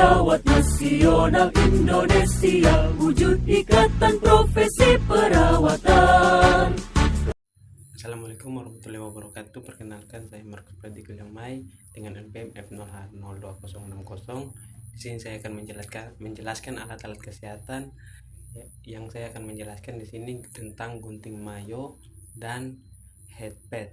Perawat Nasional Indonesia, wujud ikatan profesi perawatan. Assalamualaikum warahmatullahi wabarakatuh. Perkenalkan, saya Markus Pradiko Mai dengan NPM F0H02060. Di sini saya akan menjelaskan alat-alat kesehatan. Yang saya akan menjelaskan di sini tentang gunting mayo dan headpad,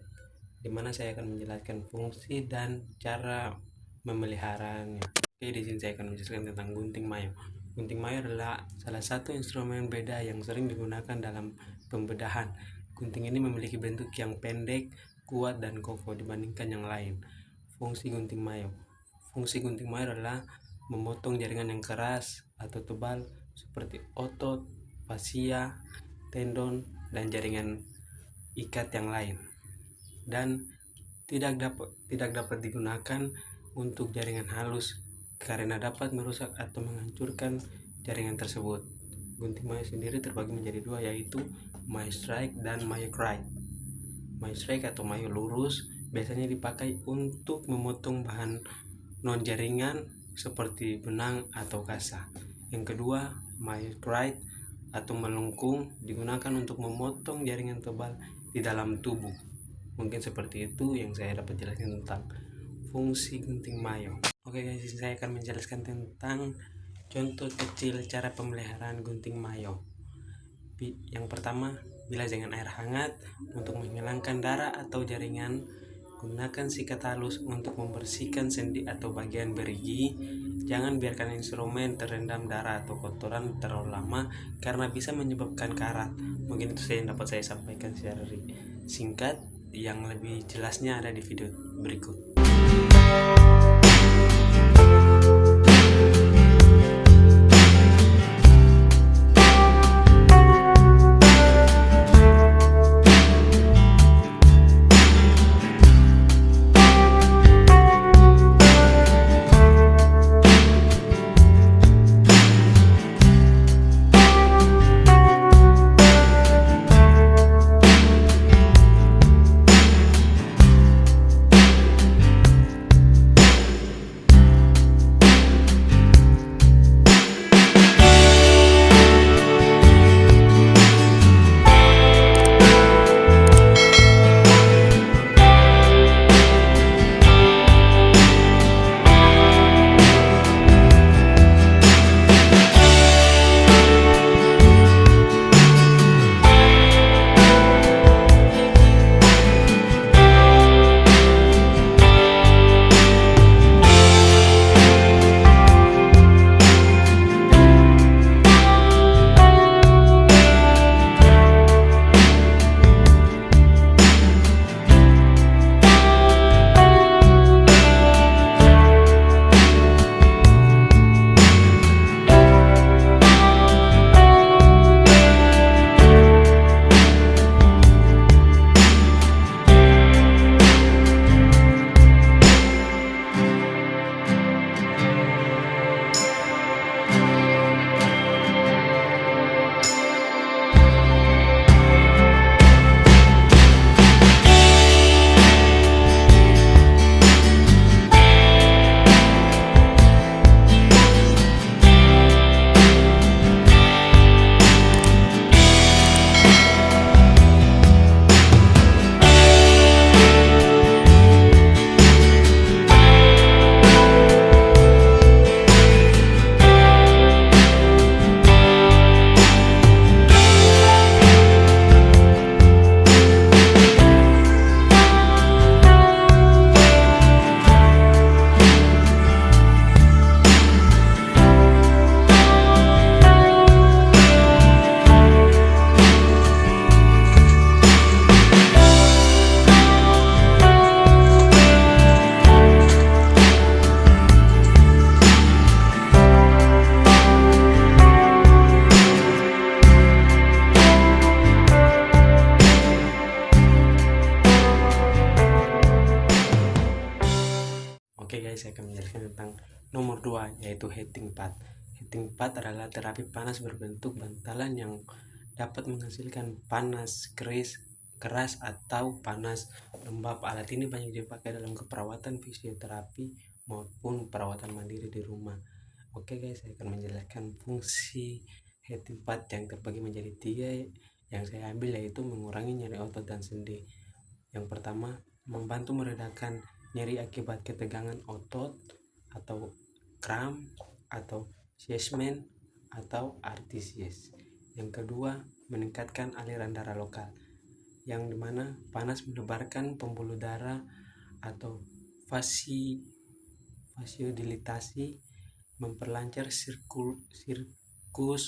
di mana saya akan menjelaskan fungsi dan cara memeliharanya. Oke, di sini saya akan menjelaskan tentang gunting mayo. Gunting mayo adalah salah satu instrumen beda yang sering digunakan dalam pembedahan. Gunting ini memiliki bentuk yang pendek, kuat, dan kokoh dibandingkan yang lain. Fungsi gunting mayo. Fungsi gunting mayo adalah memotong jaringan yang keras atau tebal seperti otot, fasia, tendon, dan jaringan ikat yang lain. Dan tidak dapat digunakan untuk jaringan halus karena dapat merusak atau menghancurkan jaringan tersebut. Gunting mayo sendiri terbagi menjadi dua, yaitu mayo strike dan mayo cride. Mayo strike atau mayo lurus biasanya dipakai untuk memotong bahan non jaringan seperti benang atau kasa. Yang kedua, mayo cride atau melengkung digunakan untuk memotong jaringan tebal di dalam tubuh. Mungkin seperti itu yang saya dapat jelaskan tentang fungsi gunting mayo. Oke guys, saya akan menjelaskan tentang contoh kecil cara pemeliharaan gunting mayo. Yang pertama, bilas dengan air hangat untuk menghilangkan darah atau jaringan. Gunakan sikat halus untuk membersihkan sendi atau bagian berigi. Jangan biarkan instrumen terendam darah atau kotoran terlalu lama karena bisa menyebabkan karat. Mungkin itu saja yang dapat saya sampaikan secara singkat. Yang lebih jelasnya ada di video berikut. Oke guys, saya akan menjelaskan tentang nomor 2, yaitu heating pad. Heating pad adalah terapi panas berbentuk bantalan yang dapat menghasilkan panas keras atau panas lembab. Alat ini banyak dipakai dalam keperawatan fisioterapi maupun perawatan mandiri di rumah. Oke guys, saya akan menjelaskan fungsi heating pad yang terbagi menjadi 3 yang saya ambil, yaitu mengurangi nyeri otot dan sendi. Yang pertama, membantu meredakan nyeri akibat ketegangan otot atau kram atau siesmen atau arthritis. Yang kedua, meningkatkan aliran darah lokal, yang dimana panas menebarkan pembuluh darah atau vasodilatasi, memperlancar sirkus,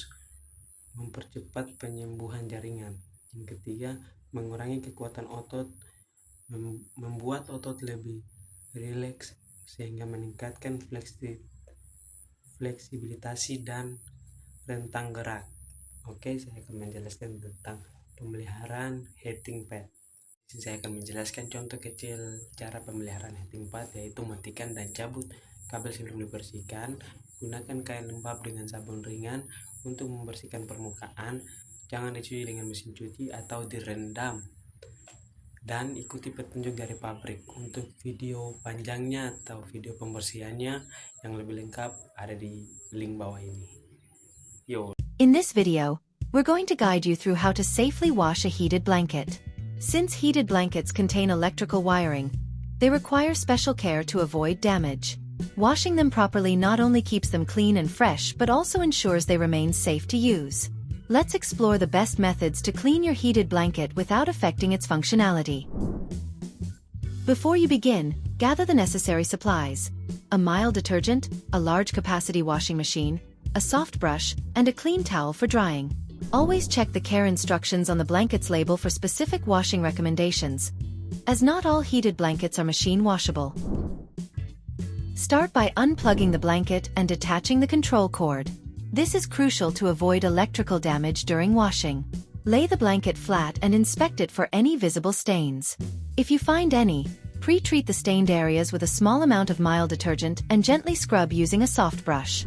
mempercepat penyembuhan jaringan. Yang ketiga, mengurangi kekuatan otot, membuat otot lebih rileks sehingga meningkatkan fleksibilitas dan rentang gerak. Oke, saya akan menjelaskan tentang pemeliharaan heating pad. Saya akan menjelaskan contoh kecil cara pemeliharaan heating pad, yaitu matikan dan cabut kabel sebelum dibersihkan. Gunakan kain lembab dengan sabun ringan untuk membersihkan permukaan. Jangan dicuci dengan mesin cuci atau direndam. Dan ikuti petunjuk dari pabrik. Untuk video panjangnya atau video pembersihannya yang lebih lengkap ada di link bawah ini. Yo. In this video, we're going to guide you through how to safely wash a heated blanket. Since heated blankets contain electrical wiring, they require special care to avoid damage. Washing them properly not only keeps them clean and fresh but also ensures they remain safe to use. Let's explore the best methods to clean your heated blanket without affecting its functionality. Before you begin, gather the necessary supplies: a mild detergent, a large capacity washing machine, a soft brush, and a clean towel for drying. Always check the care instructions on the blanket's label for specific washing recommendations, as not all heated blankets are machine washable. Start by unplugging the blanket and detaching the control cord. This is crucial to avoid electrical damage during washing. Lay the blanket flat and inspect it for any visible stains. If you find any, pre-treat the stained areas with a small amount of mild detergent and gently scrub using a soft brush.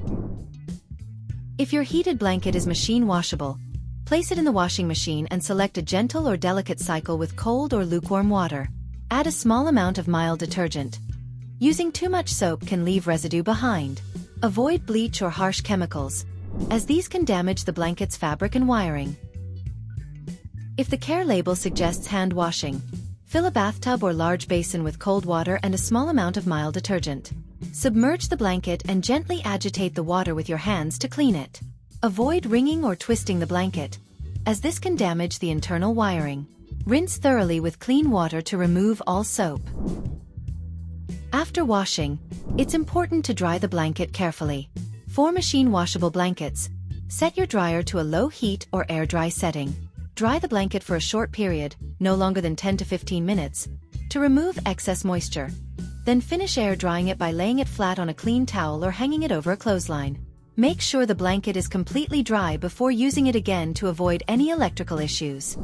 If your heated blanket is machine washable, place it in the washing machine and select a gentle or delicate cycle with cold or lukewarm water. Add a small amount of mild detergent. Using too much soap can leave residue behind. Avoid bleach or harsh chemicals, as these can damage the blanket's fabric and wiring. If the care label suggests hand washing, fill a bathtub or large basin with cold water and a small amount of mild detergent. Submerge the blanket and gently agitate the water with your hands to clean it. Avoid wringing or twisting the blanket, as this can damage the internal wiring. Rinse thoroughly with clean water to remove all soap. After washing, it's important to dry the blanket carefully. For machine washable blankets, set your dryer to a low heat or air dry setting. Dry the blanket for a short period, no longer than 10 to 15 minutes, to remove excess moisture. Then finish air drying it by laying it flat on a clean towel or hanging it over a clothesline. Make sure the blanket is completely dry before using it again to avoid any electrical issues.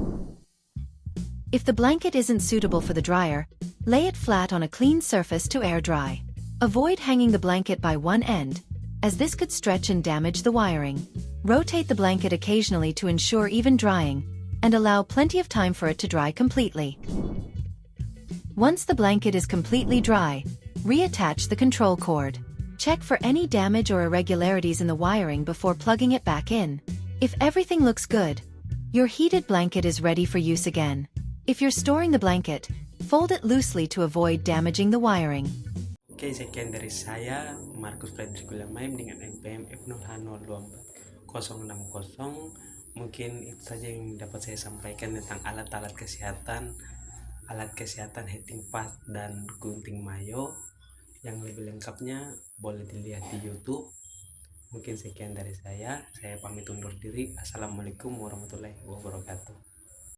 If the blanket isn't suitable for the dryer, lay it flat on a clean surface to air dry. Avoid hanging the blanket by one end, as this could stretch and damage the wiring. Rotate the blanket occasionally to ensure even drying, and allow plenty of time for it to dry completely. Once the blanket is completely dry, reattach the control cord. Check for any damage or irregularities in the wiring before plugging it back in. If everything looks good, your heated blanket is ready for use again. If you're storing the blanket, fold it loosely to avoid damaging the wiring. Oke, sekian dari saya, Markus Frederick William Maim dengan NPM F0H02460. Mungkin itu saja yang dapat saya sampaikan tentang alat-alat kesehatan heating pad dan gunting mayo. Yang lebih lengkapnya boleh dilihat di YouTube. Mungkin sekian dari saya pamit undur diri. Assalamualaikum warahmatullahi wabarakatuh.